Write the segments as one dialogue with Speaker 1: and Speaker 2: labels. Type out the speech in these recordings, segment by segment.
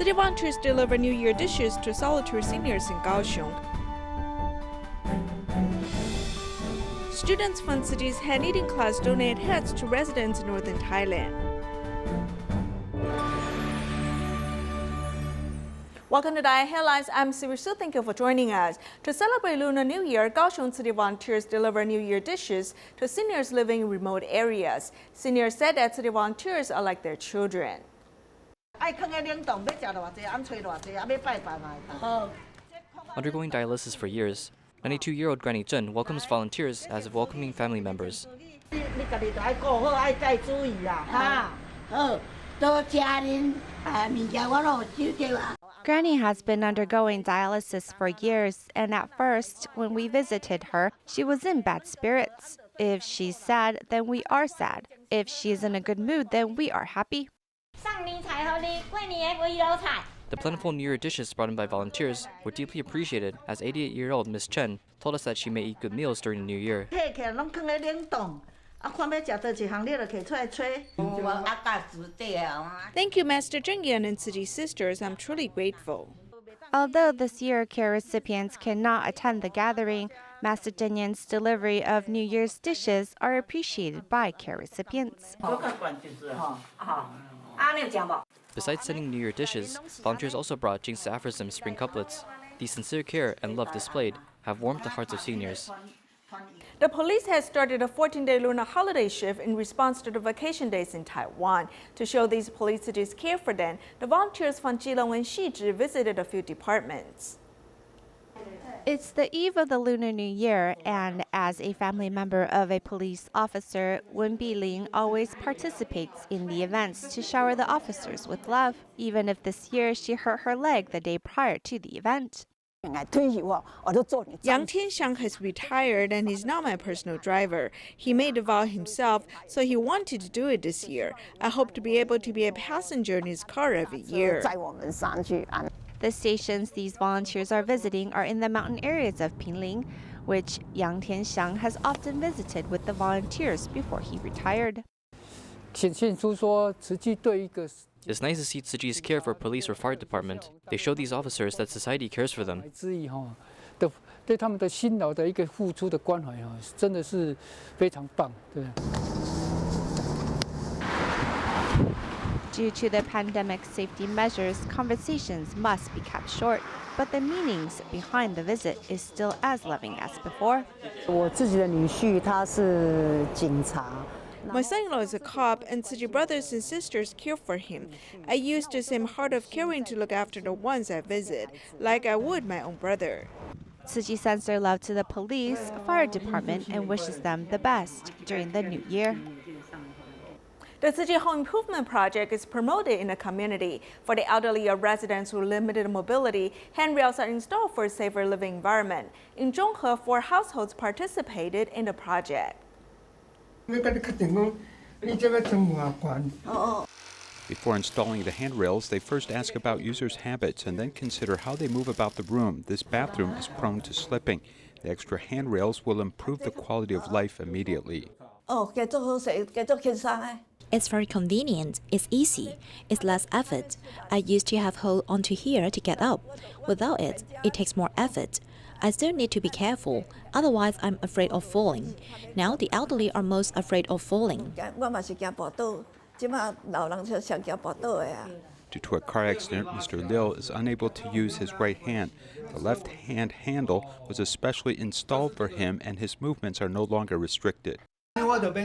Speaker 1: City volunteers deliver New Year dishes to solitary seniors in Kaohsiung. Students from Tzu Chi's hand knitting class donate hats to residents in northern Thailand. Welcome to Diet Headlines. I'm Sivu Su. Thank you for joining us. To celebrate Lunar New Year, Kaohsiung City volunteers deliver New Year dishes to seniors living in remote areas. Seniors said that city volunteers are like their children.
Speaker 2: Undergoing dialysis for years, 92-year-old Granny Zhen welcomes volunteers as welcoming family members.
Speaker 3: Granny has been undergoing dialysis for years, and at first, when we visited her, she was in bad spirits. If she's sad, then we are sad. If she's in a good mood, then we are happy.
Speaker 2: The plentiful New Year dishes brought in by volunteers were deeply appreciated, as 88-year-old Miss Chen told us that she may eat good meals during the New Year.
Speaker 1: Thank you, Master Zhengyan and Tzu Chi sisters. I'm truly grateful.
Speaker 3: Although this year care recipients cannot attend the gathering, Master Zhengyan's delivery of New Year's dishes are appreciated by care recipients.
Speaker 2: Besides sending New Year dishes, volunteers also brought Jing's aphorism spring couplets. The sincere care and love displayed have warmed the hearts of seniors.
Speaker 1: The police has started a 14-day lunar holiday shift in response to the vacation days in Taiwan. To show these police cities care for them, the volunteers from Keelung and Xizhi visited a few departments.
Speaker 3: It's the eve of the Lunar New Year, and as a family member of a police officer, Wen Biling always participates in the events to shower the officers with love, even if this year she hurt her leg the day prior to the event.
Speaker 1: Yang Tianxiang has retired and he's not my personal driver. He made the vow himself, so he wanted to do it this year. I hope to be able to be a passenger in his car every year.
Speaker 3: The stations these volunteers are visiting are in the mountain areas of Pinling, which Yang Tianxiang has often visited with the volunteers before he retired.
Speaker 2: It's nice to see Tzu Chi's care for police or fire department. They show these officers that society cares for them.
Speaker 3: Due to the pandemic safety measures, conversations must be kept short, but the meanings behind the visit is still as loving as before.
Speaker 1: My son-in-law is a cop, and Tzu Chi brothers and sisters care for him. I use the same heart of caring to look after the ones I visit, like I would my own brother.
Speaker 3: Tzu Chi sends their love to the police, fire department, and wishes them the best during the new year.
Speaker 1: The Tzu Chi Home Improvement Project is promoted in the community. For the elderly or residents with limited mobility, handrails are installed for a safer living environment. In Zhonghe, 4 households participated in the project.
Speaker 4: Before installing the handrails, they first ask about users' habits and then consider how they move about the room. This bathroom is prone to slipping. The extra handrails will improve the quality of life immediately.
Speaker 5: It's very convenient, it's easy, it's less effort. I used to have hold onto here to get up. Without it, it takes more effort. I still need to be careful, otherwise I'm afraid of falling. Now the elderly are most afraid of falling.
Speaker 4: Due to a car accident, Mr. Liu is unable to use his right hand. The left hand handle was especially installed for him, and his movements are no longer restricted.
Speaker 6: So I don't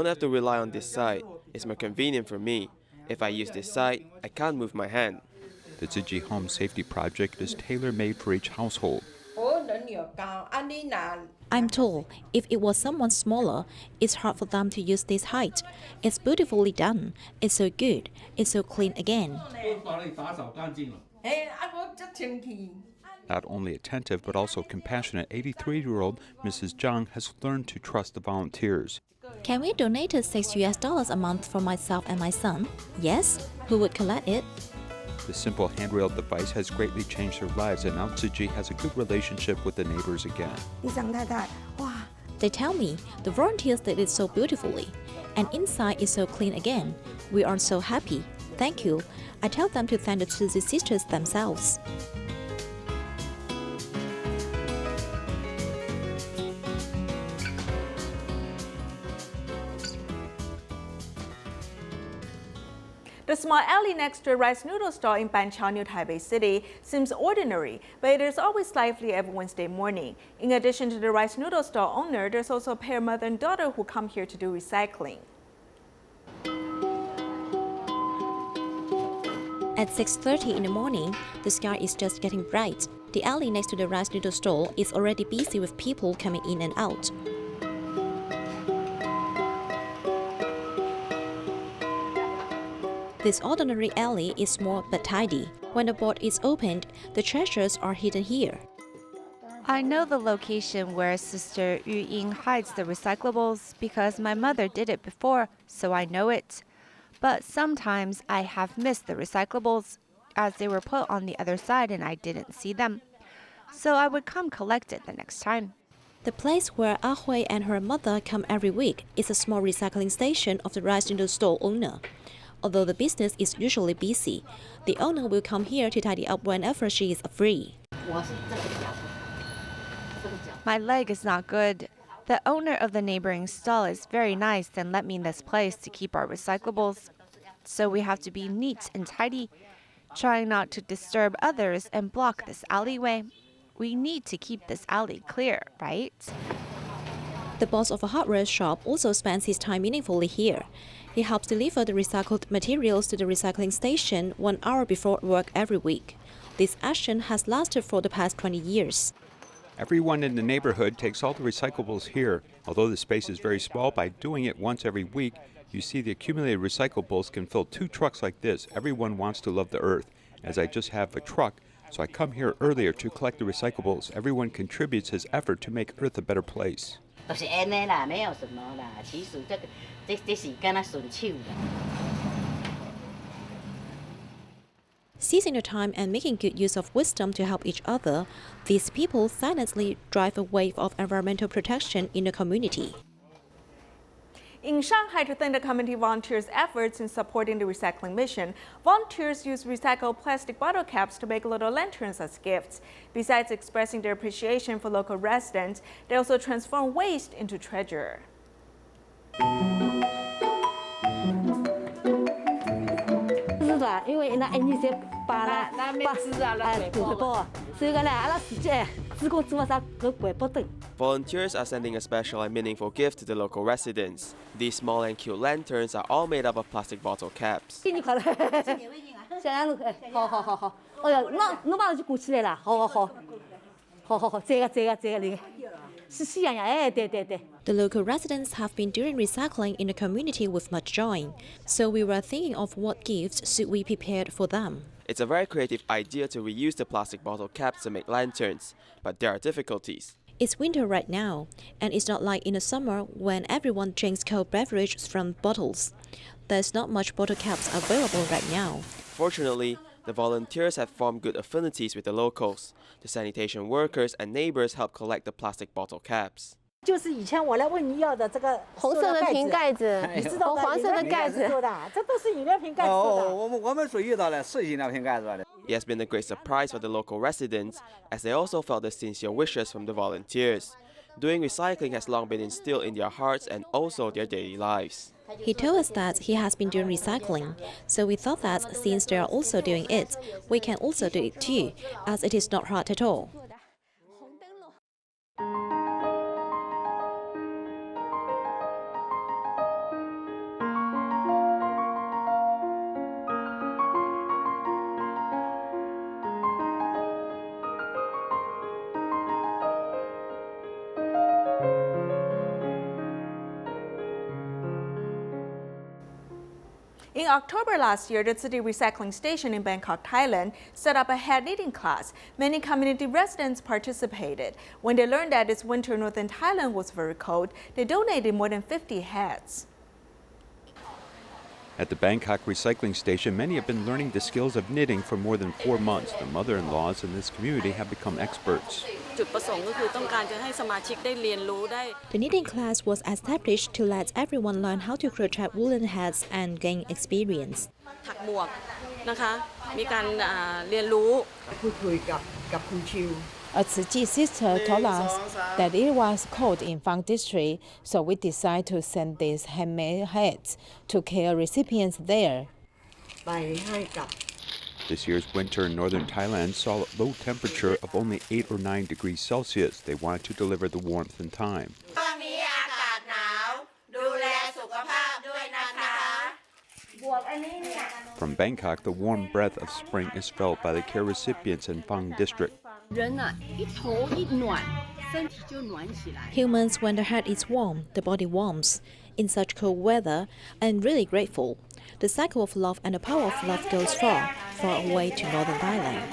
Speaker 6: have to rely on this side. It's more convenient for me. If I use this side, I can't move my hand.
Speaker 4: The Tzu Chi Home Safety Project is tailor-made for each household.
Speaker 5: I'm tall. If it was someone smaller, it's hard for them to use this height. It's beautifully done. It's so good. It's so clean again.
Speaker 4: Not only attentive but also compassionate, 83-year-old Mrs. Zhang has learned to trust the volunteers.
Speaker 5: Can we donate $6 a month for myself and my son? Yes? Who would collect it?
Speaker 4: The simple handrail device has greatly changed their lives, and now Tzu Chi has a good relationship with the neighbors again.
Speaker 5: They tell me the volunteers did it so beautifully, and inside is so clean again. We are so happy. Thank you. I tell them to thank the Tzu Chi sisters themselves.
Speaker 1: The small alley next to a rice noodle stall in Banqiao, New Taipei City seems ordinary, but it is always lively every Wednesday morning. In addition to the rice noodle stall owner, there's also a pair of mother and daughter who come here to do recycling.
Speaker 5: At 6:30 in the morning, the sky is just getting bright. The alley next to the rice noodle stall is already busy with people coming in and out. This ordinary alley is small but tidy. When the board is opened, the treasures are hidden here.
Speaker 3: I know the location where Sister Yu Ying hides the recyclables because my mother did it before, so I know it. But sometimes I have missed the recyclables as they were put on the other side and I didn't see them. So I would come collect it the next time.
Speaker 5: The place where Ah Hui and her mother come every week is a small recycling station of the rice noodle stall owner. Although the business is usually busy, the owner will come here to tidy up whenever she is free.
Speaker 3: My leg is not good. The owner of the neighboring stall is very nice and let me in this place to keep our recyclables. So we have to be neat and tidy, trying not to disturb others and block this alleyway. We need to keep this alley clear, right?
Speaker 5: The boss of a hardware shop also spends his time meaningfully here. He helps deliver the recycled materials to the recycling station 1 hour before work every week. This action has lasted for the past 20 years.
Speaker 4: Everyone in the neighborhood takes all the recyclables here. Although the space is very small, by doing it once every week, you see the accumulated recyclables can fill 2 trucks like this. Everyone wants to love the earth. As I just have a truck, so I come here earlier to collect the recyclables. Everyone contributes his effort to make Earth a better place.
Speaker 5: Seizing the time and making good use of wisdom to help each other, these people silently drive a wave of environmental protection in the community.
Speaker 1: In Shanghai, to thank the community volunteers' efforts in supporting the recycling mission, volunteers use recycled plastic bottle caps to make little lanterns as gifts. Besides expressing their appreciation for local residents, they also transform waste into treasure.
Speaker 6: Volunteers are sending a special and meaningful gift to the local residents. These small and cute lanterns are all made up of plastic bottle caps.
Speaker 5: The local residents have been doing recycling in the community with much joy, so we were thinking of what gifts should we prepare for them.
Speaker 6: It's a very creative idea to reuse the plastic bottle caps to make lanterns, but there are difficulties.
Speaker 5: It's winter right now, and it's not like in the summer when everyone drinks cold beverages from bottles. There's not much bottle caps available right now.
Speaker 6: Fortunately, the volunteers have formed good affinities with the locals. The sanitation workers and neighbors help collect the plastic bottle caps.
Speaker 7: 就是以前我来问你要的这个
Speaker 8: 红色的瓶盖子，
Speaker 7: 你知道
Speaker 8: 黄色的盖子，
Speaker 7: 这都是饮料瓶盖做的。
Speaker 9: 我们所遇到的是饮料瓶盖做的。
Speaker 6: It has been a great surprise for the local residents, as they also felt the sincere wishes from the volunteers. Doing recycling has long been instilled in their hearts and also their daily lives.
Speaker 5: He told us that he has been doing recycling, so we thought that since they are also doing it, we can also do it too, as it is not hard at all.
Speaker 1: In October last year, the City Recycling Station in Bangkok, Thailand, set up a hand knitting class. Many community residents participated. When they learned that this winter in northern Thailand was very cold, they donated more than 50 hats.
Speaker 4: At the Bangkok recycling station, many have been learning the skills of knitting for more than 4 months. The mother-in-laws in this community have become experts.
Speaker 5: The knitting class was established to let everyone learn how to crochet woolen hats and gain experience.
Speaker 10: A Tzu Chi sister told us that it was cold in Fang district, so we decided to send these handmade hats to care recipients there.
Speaker 4: This year's winter in northern Thailand saw a low temperature of only 8 or 9 degrees Celsius. They wanted to deliver the warmth in time. From Bangkok, the warm breath of spring is felt by the care recipients in Phang district.
Speaker 5: Humans, when the head is warm, the body warms. In such cold weather, I'm really grateful. The cycle of love and the power of love goes far, far away to northern Thailand.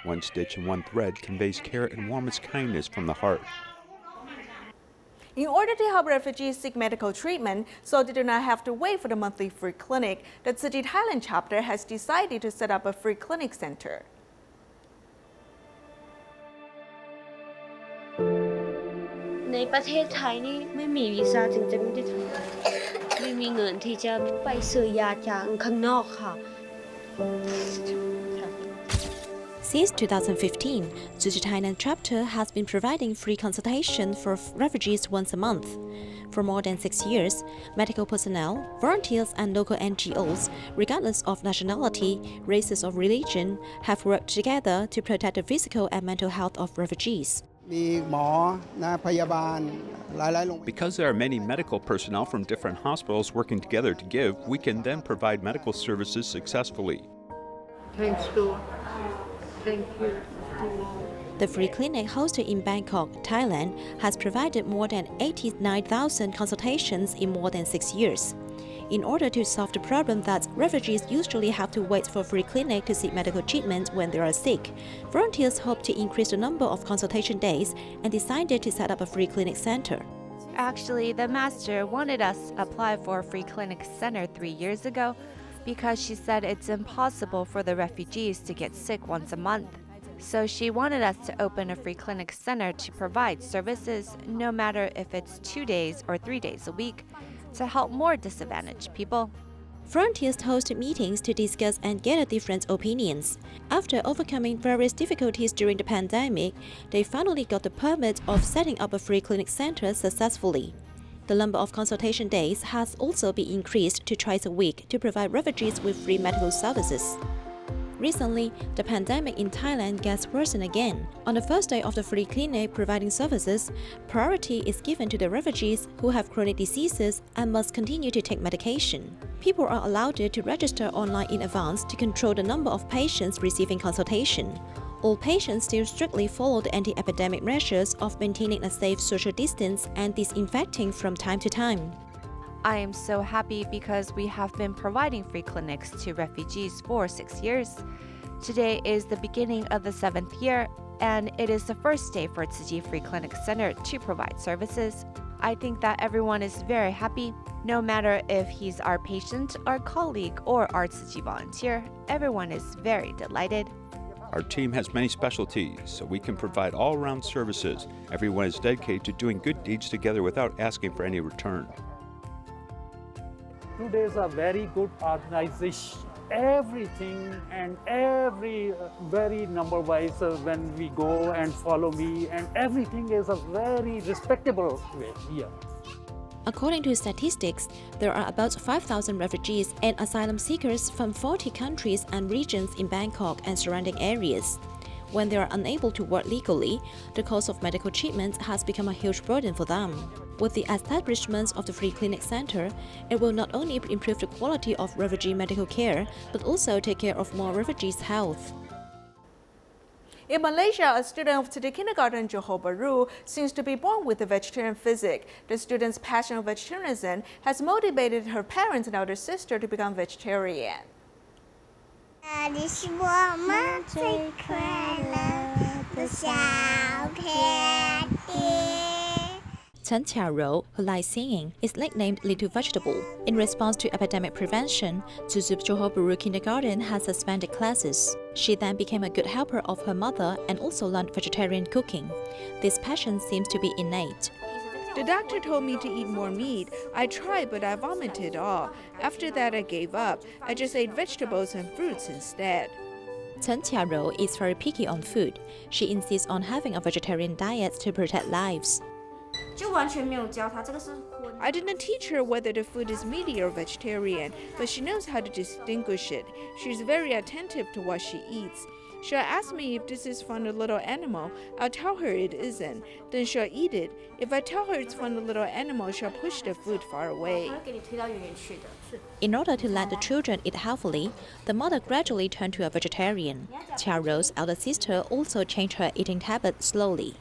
Speaker 4: One stitch and one thread conveys care and warmest kindness from the heart.
Speaker 1: In order to help refugees seek medical treatment so they do not have to wait for the monthly free clinic, the Tzu Chi Thailand chapter has decided to set up a free clinic center.
Speaker 8: ในประเทศไทยนี่ไม่มีวีซ่าจึงจะไม่ได้ทำไม่มีเงินที่จะไปซื้อยาจากข้างนอกค่ะ
Speaker 5: Since 2015, Tzu Chi Thailand chapter has been providing free consultation for refugees once a month. For more than 6 years, medical personnel, volunteers and local NGOs, regardless of nationality, races or religion, have worked together to protect the physical and mental health of refugees.
Speaker 4: Because there are many medical personnel from different hospitals working together to give, we can then provide medical services successfully.
Speaker 8: Thank you.
Speaker 5: The free clinic hosted in Bangkok, Thailand, has provided more than 89,000 consultations in more than 6 years. In order to solve the problem that refugees usually have to wait for free clinic to seek medical treatment when they are sick, volunteers hope to increase the number of consultation days and decided to set up a free clinic center.
Speaker 3: Actually, the master wanted us to apply for a free clinic center 3 years ago because she said it's impossible for the refugees to get sick once a month. So she wanted us to open a free clinic center to provide services no matter if it's 2 days or 3 days a week to help more disadvantaged people.
Speaker 5: Volunteers hosted meetings to discuss and gather different opinions. After overcoming various difficulties during the pandemic, they finally got the permit of setting up a free clinic center successfully. The number of consultation days has also been increased to twice a week to provide refugees with free medical services. Recently, the pandemic in Thailand gets worsened again. On the first day of the free clinic providing services, priority is given to the refugees who have chronic diseases and must continue to take medication. People are allowed to register online in advance to control the number of patients receiving consultation. All patients still strictly follow the anti-epidemic measures of maintaining a safe social distance and disinfecting from time to time.
Speaker 3: I am so happy because we have been providing free clinics to refugees for 6 years. Today is the beginning of the 7th year, and it is the first day for Tzu Chi Free Clinic Center to provide services. I think that everyone is very happy. No matter if he's our patient, our colleague, or our Tzu Chi volunteer, everyone is very delighted.
Speaker 4: Our team has many specialties, so we can provide all-around services. Everyone is dedicated to doing good deeds together without asking for any return.
Speaker 11: 2 days are very good organization. Everything and every very number-wise when we go and follow me, and everything is a very respectable way here.
Speaker 5: According to statistics, there are about 5,000 refugees and asylum seekers from 40 countries and regions in Bangkok and surrounding areas. When they are unable to work legally, the cost of medical treatment has become a huge burden for them. With the establishment of the free clinic center, it will not only improve the quality of refugee medical care, but also take care of more refugees' health.
Speaker 1: In Malaysia, a student of Tzu Kindergarten Johor Bahru seems to be born with a vegetarian physique. The student's passion of vegetarianism has motivated her parents and elder sister to become vegetarian.
Speaker 12: 你是我们最快乐的小天地。
Speaker 5: Chen Qiarou, who likes singing, is nicknamed Little Vegetable. In response to epidemic prevention, Tzu Chi Kindergarten has suspended classes. She then became a good helper of her mother and also learned vegetarian cooking. This passion seems to be innate.
Speaker 1: The doctor told me to eat more meat. I tried, but I vomited all. After that, I gave up. I just ate vegetables and fruits instead.
Speaker 5: Chen Qiarou is very picky on food. She insists on having a vegetarian diet to protect lives.
Speaker 1: I didn't teach her whether the food is meaty or vegetarian, but she knows how to distinguish it. She's very attentive to what she eats. She'll ask me if this is from a little animal. I'll tell her it isn't. Then she'll eat it. If I tell her it's from a little animal, she'll push the food far away.
Speaker 5: In order to let the children eat healthily, the mother gradually turned to a vegetarian. Qiarou's elder sister also changed her eating habits slowly.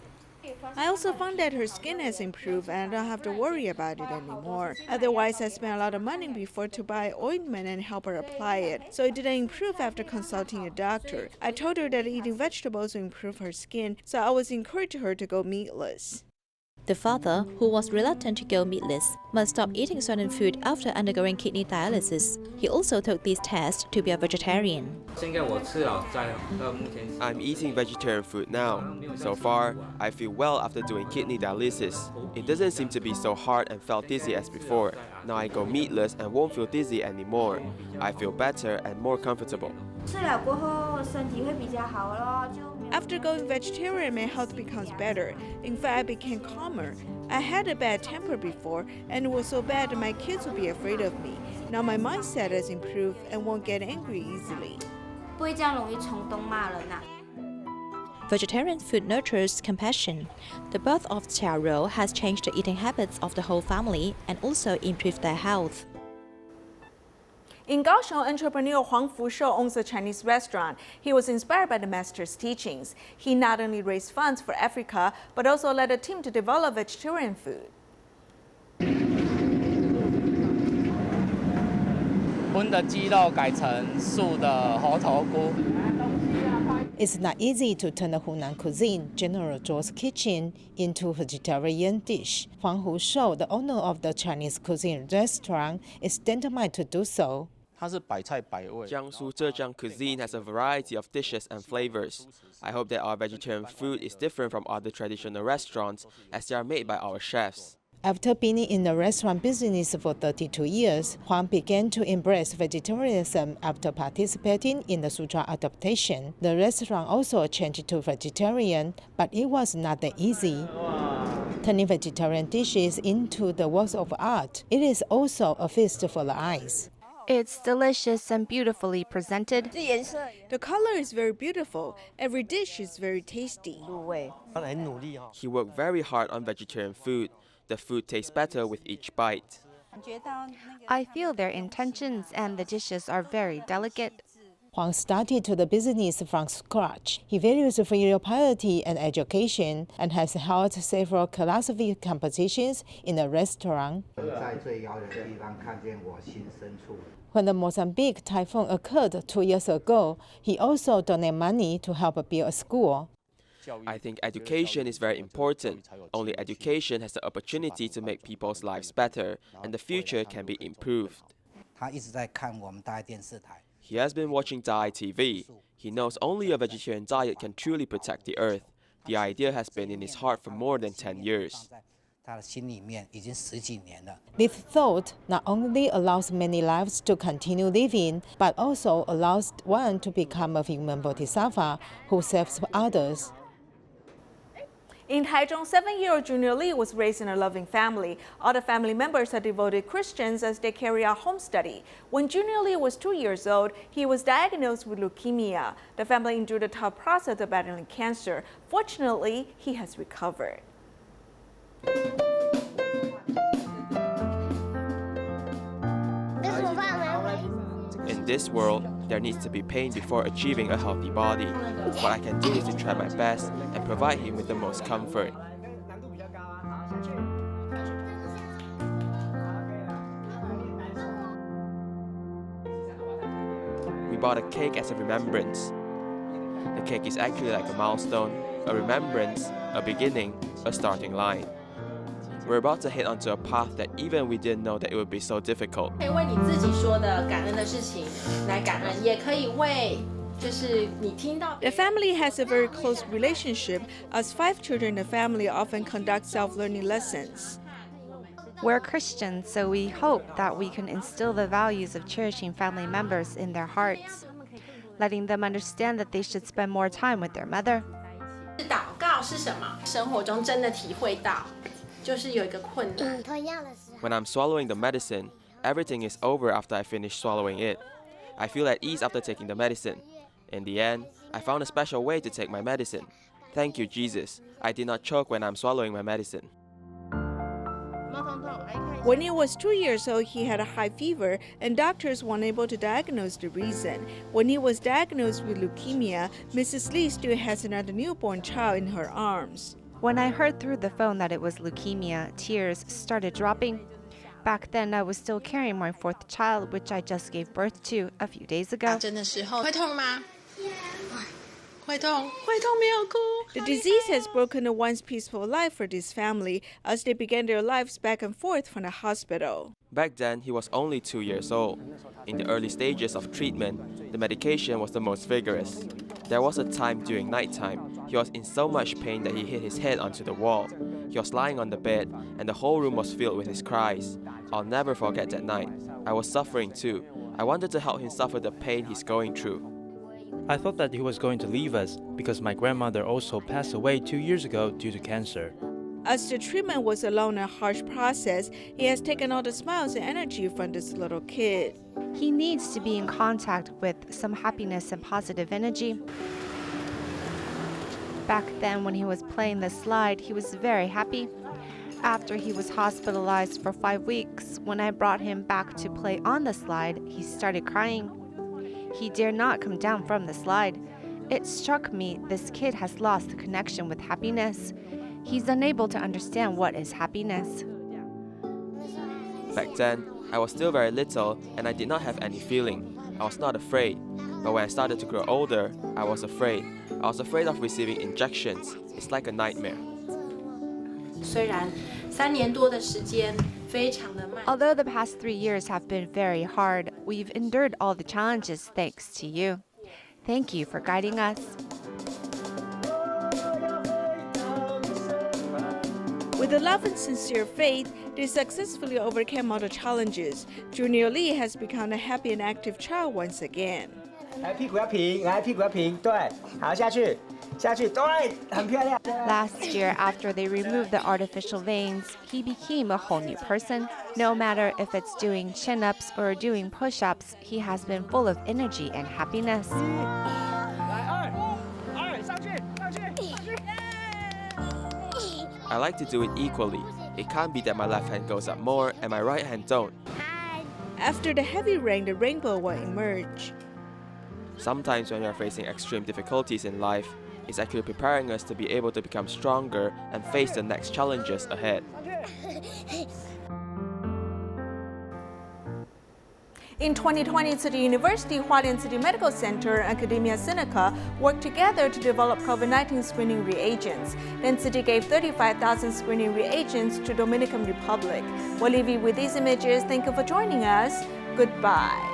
Speaker 1: I also found that her skin has improved and I don't have to worry about it anymore. Otherwise, I spent a lot of money before to buy ointment and help her apply it, so it didn't improve after consulting a doctor. I told her that eating vegetables will improve her skin, so I was encouraging her to go meatless.
Speaker 5: The father, who was reluctant to go meatless, must stop eating certain food after undergoing kidney dialysis. He also took this test to be a vegetarian.
Speaker 6: I'm eating vegetarian food now. So far, I feel well after doing kidney dialysis. It doesn't seem to be so hard and felt dizzy as before. Now I go meatless and won't feel dizzy anymore. I feel better and more comfortable.
Speaker 1: After going vegetarian, my health becomes better. In fact, I became calmer. I had a bad temper before, and it was so bad that my kids would be afraid of me. Now my mindset has improved and won't get angry easily.
Speaker 5: Vegetarian food nurtures compassion. The birth of Qiarou has changed the eating habits of the whole family and also improved their health.
Speaker 1: In Kaohsiung, entrepreneur Huang Fushou owns a Chinese restaurant. He was inspired by the master's teachings. He not only raised funds for Africa, but also led a team to develop vegetarian food.
Speaker 10: It's not easy to turn the Hunan cuisine, General Zhuo's kitchen, into a vegetarian dish. Huang Fushou, the owner of the Chinese cuisine restaurant, is determined to do so.
Speaker 6: Jiangsu Zhejiang cuisine has a variety of dishes and flavors. I hope that our vegetarian food is different from other traditional restaurants as they are made by our chefs.
Speaker 10: After being in the restaurant business for 32 years, Huang began to embrace vegetarianism after participating in the Sutra adaptation. The restaurant also changed to vegetarian, but it was not that easy. Turning vegetarian dishes into the works of art, it is also a feast for the eyes.
Speaker 3: It's delicious and beautifully presented.
Speaker 1: The color is very beautiful. Every dish is very tasty.
Speaker 6: He worked very hard on vegetarian food. The food tastes better with each bite.
Speaker 3: I feel their intentions and the dishes are very delicate.
Speaker 10: Huang started the business from scratch. He values filial piety and education and has held several philosophy competitions in the restaurant. When the Mozambique typhoon occurred 2 years ago, he also donated money to help build a school.
Speaker 6: I think education is very important. Only education has the opportunity to make people's lives better, and the future can be improved. He has been watching Dai TV. He knows only a vegetarian diet can truly protect the earth. The idea has been in his heart for more than 10 years.
Speaker 10: This thought not only allows many lives to continue living, but also allows one to become a human bodhisattva who serves others.
Speaker 1: In Taichung, 7-year-old Junior Lee was raised in a loving family. All the family members are devoted Christians as they carry out home study. When Junior Lee was 2 years old, he was diagnosed with leukemia. The family endured a tough process of battling cancer. Fortunately, he has recovered.
Speaker 6: In this world, there needs to be pain before achieving a healthy body. What I can do is to try my best and provide him with the most comfort. We bought a cake as a remembrance. The cake is actually like a milestone, a remembrance, a beginning, a starting line. We're about to hit onto a path that even we didn't know that it would be so difficult.
Speaker 13: 可以为你自己说的感恩的事情来感恩，也可以为就是你听到。
Speaker 1: The family has a very close relationship, as 5 children in the family often conduct self-learning lessons.
Speaker 3: We're Christians, so we hope that we can instill the values of cherishing family members in their hearts, letting them understand that they should spend more time with their mother.
Speaker 13: 祷告是什么？生活中真的体会到，就是有一个困难。
Speaker 6: When I'm swallowing the medicine, everything is over after I finish swallowing it. I feel at ease after taking the medicine. In the end, I found a special way to take my medicine. Thank you, Jesus. I did not choke when I'm swallowing my medicine.
Speaker 1: When he was 2 years old, he had a high fever, and doctors weren't able to diagnose the reason. When he was diagnosed with leukemia, Mrs. Lee still has another newborn child in her arms.
Speaker 3: When I heard through the phone that it was leukemia, tears started dropping. Back then, I was still carrying my 4th child, which I just gave birth to a few days ago.
Speaker 13: 真的时候会痛吗？会痛，没有哭。
Speaker 1: The disease has broken a once peaceful life for this family as they began their lives back and forth from the hospital.
Speaker 6: Back then, he was only 2 years old. In the early stages of treatment, the medication was the most vigorous. There was a time during nighttime, he was in so much pain that he hit his head onto the wall. He was lying on the bed, and the whole room was filled with his cries. I'll never forget that night. I was suffering too. I wanted to help him suffer the pain he's going through.
Speaker 14: I thought that he was going to leave us because my grandmother also passed away 2 years ago due to cancer.
Speaker 1: As the treatment was a long and harsh process, he has taken all the smiles and energy from this little kid.
Speaker 3: He needs to be in contact with some happiness and positive energy. Back then, when he was playing the slide, he was very happy. After he was hospitalized for 5 weeks, when I brought him back to play on the slide, he started crying. He dared not come down from the slide. It struck me this kid has lost the connection with happiness. He's unable to understand what is happiness.
Speaker 6: Back then, I was still very little and I did not have any feeling. I was not afraid. But when I started to grow older, I was afraid. I was afraid of receiving injections. It's like a nightmare.
Speaker 13: 虽然3年多的时间非常的慢。
Speaker 3: Although the past 3 years have been very hard, we've endured all the challenges thanks to you. Thank you for guiding us.
Speaker 1: With a love and sincere faith, they successfully overcame all the challenges. Junior Lee has become a happy and active child once again.
Speaker 9: 来，屁股要平，来，屁股要平，对，好，下去，下去，对，很漂亮。
Speaker 3: Last year, after they removed the artificial veins, he became a whole new person. No matter if it's doing chin-ups or doing push-ups, he has been full of energy and happiness.
Speaker 9: 来，二，上去，上去，上去。
Speaker 6: I like to do it equally. It can't be that my left hand goes up more and my right hand don't.
Speaker 1: After the heavy rain, the rainbow will emerge.
Speaker 6: Sometimes when we are facing extreme difficulties in life, it's actually preparing us to be able to become stronger and face the next challenges ahead.
Speaker 1: In 2020, Tzu Chi University, Hualien City Medical Center, and Academia Sinica worked together to develop COVID-19 screening reagents. Then Tzu Chi gave 35,000 screening reagents to Dominican Republic. We'll leave you with these images. Thank you for joining us. Goodbye.